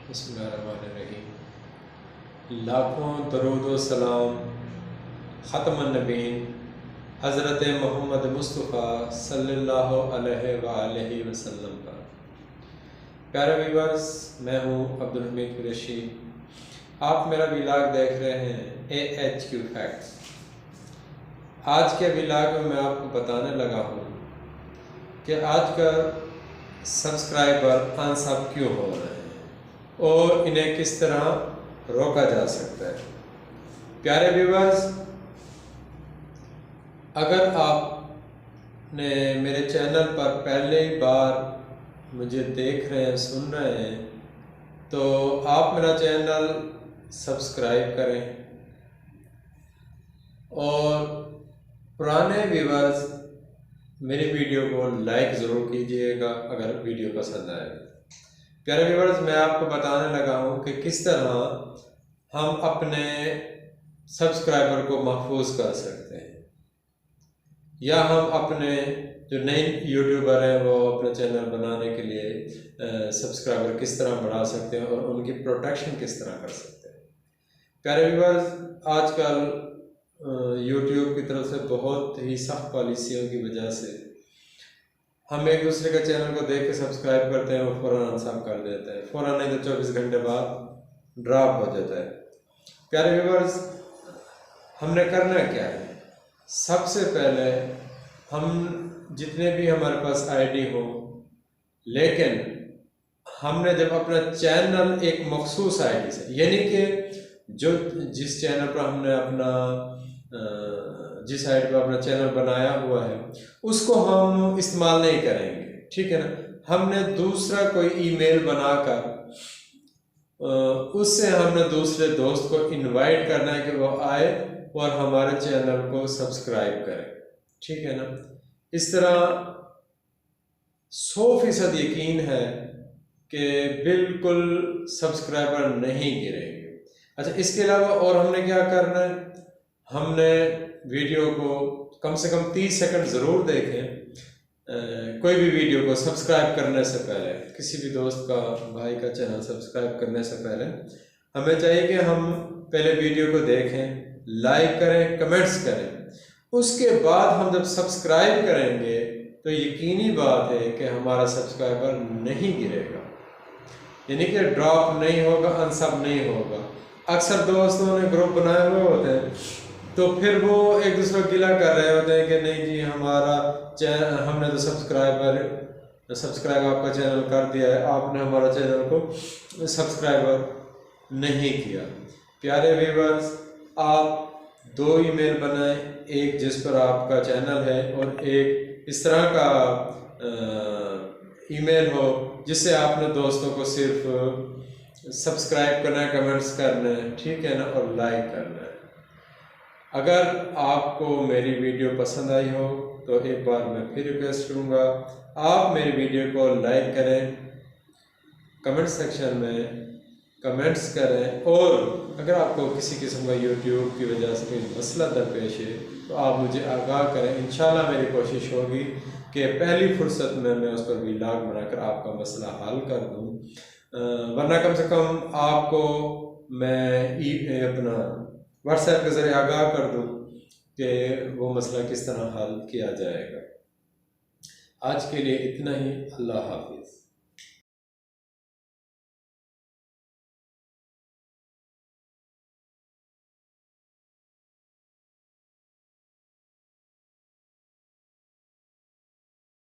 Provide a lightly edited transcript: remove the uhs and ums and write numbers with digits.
بسم اللہ الرحمن الرحیم۔ لاکھوں درود و سلام ختم النبیین حضرت محمد مصطفیٰ صلی اللہ علیہ وآلہ وسلم پر۔ پیارے ویورز، میں ہوں عبدالحمید قریشی۔ آپ میرا ویلاگ دیکھ رہے ہیں AHQ فیکٹس۔ آج کے ویلاگ میں آپ کو بتانے لگا ہوں کہ آج کل سبسکرائبر انسب کیوں ہو رہے ہیں اور انہیں کس طرح روکا جا سکتا ہے۔ پیارے ویورز، اگر آپ نے میرے چینل پر پہلی بار مجھے دیکھ رہے ہیں، سن رہے ہیں، تو آپ میرا چینل سبسکرائب کریں اور پرانے ویورز میری ویڈیو کو لائک ضرور کیجئے گا اگر ویڈیو پسند آئے۔ پیارے ویورز، میں آپ کو بتانے لگا ہوں کہ کس طرح ہم اپنے سبسکرائبر کو محفوظ کر سکتے ہیں، یا ہم اپنے جو نئے یوٹیوبر ہیں وہ اپنا چینل بنانے کے لیے سبسکرائبر کس طرح بڑھا سکتے ہیں اور ان کی پروٹیکشن کس طرح کر سکتے ہیں۔ پیارے ویورز، آج کل یوٹیوب کی طرف سے بہت ہی سخت پالیسیوں کی وجہ سے ہم ایک دوسرے کا چینل کو دیکھ کے سبسکرائب کرتے ہیں اور فوراً انساب کر دیتے ہیں، فوراً نہیں تو 24 گھنٹے بعد ڈراپ ہو جاتا ہے۔ پیارے ویورز، ہم نے کرنا کیا ہے؟ سب سے پہلے ہم جتنے بھی ہمارے پاس ID ہو، لیکن ہم نے جب اپنا چینل ایک مخصوص ID سے، یعنی کہ جس چینل پر ہم نے جس سائٹ پر اپنا چینل بنایا ہوا ہے اس کو ہم استعمال نہیں کریں گے، ٹھیک ہے نا۔ ہم نے دوسرا کوئی ای میل بنا کر اس سے ہم نے دوسرے دوست کو انوائٹ کرنا ہے کہ وہ آئے اور ہمارے چینل کو سبسکرائب کرے، ٹھیک ہے نا۔ اس طرح 100% یقین ہے کہ بالکل سبسکرائبر نہیں گریں گے۔ اچھا، اس کے علاوہ اور ہم نے کیا کرنا ہے؟ ہم نے ویڈیو کو کم سے کم 30 سیکنڈ ضرور دیکھیں، کوئی بھی ویڈیو کو سبسکرائب کرنے سے پہلے، کسی بھی دوست کا، بھائی کا چینل سبسکرائب کرنے سے پہلے ہمیں چاہیے کہ ہم پہلے ویڈیو کو دیکھیں، لائک کریں، کمنٹس کریں۔ اس کے بعد ہم جب سبسکرائب کریں گے تو یقینی بات ہے کہ ہمارا سبسکرائبر نہیں گرے گا، یعنی کہ ڈراپ نہیں ہوگا، انسب نہیں ہوگا۔ اکثر دوستوں نے گروپ بنائے ہوئے ہوتے ہیں تو پھر وہ ایک دوسرے کو گلہ کر رہے ہوتے ہیں کہ نہیں جی ہمارا ہم نے تو سبسکرائب آپ کا چینل کر دیا ہے، آپ نے ہمارا چینل کو سبسکرائبر نہیں کیا۔ پیارے ویورز، آپ 2 ای میل بنائیں، ایک جس پر آپ کا چینل ہے اور ایک اس طرح کا ای میل ہو جس سے آپ نے دوستوں کو صرف سبسکرائب کرنا ہے، کمنٹس کرنا ہے، ٹھیک ہے نا، اور لائک کرنا ہے۔ اگر آپ کو میری ویڈیو پسند آئی ہو تو ایک بار میں پھر ریکویسٹ کروں گا، آپ میری ویڈیو کو لائک کریں، کمنٹ سیکشن میں کمنٹس کریں، اور اگر آپ کو کسی قسم کا یوٹیوب کی وجہ سے کوئی مسئلہ درپیش ہے تو آپ مجھے آگاہ کریں۔ انشاءاللہ میری کوشش ہوگی کہ پہلی فرصت میں اس پر ویلاگ بنا کر آپ کا مسئلہ حل کر دوں، ورنہ کم سے کم آپ کو میں اپنا واٹس ایپ کے ذریعے آگاہ کر دوں کہ وہ مسئلہ کس طرح حل کیا جائے گا۔ آج کے لیے اتنا ہی، اللہ حافظ۔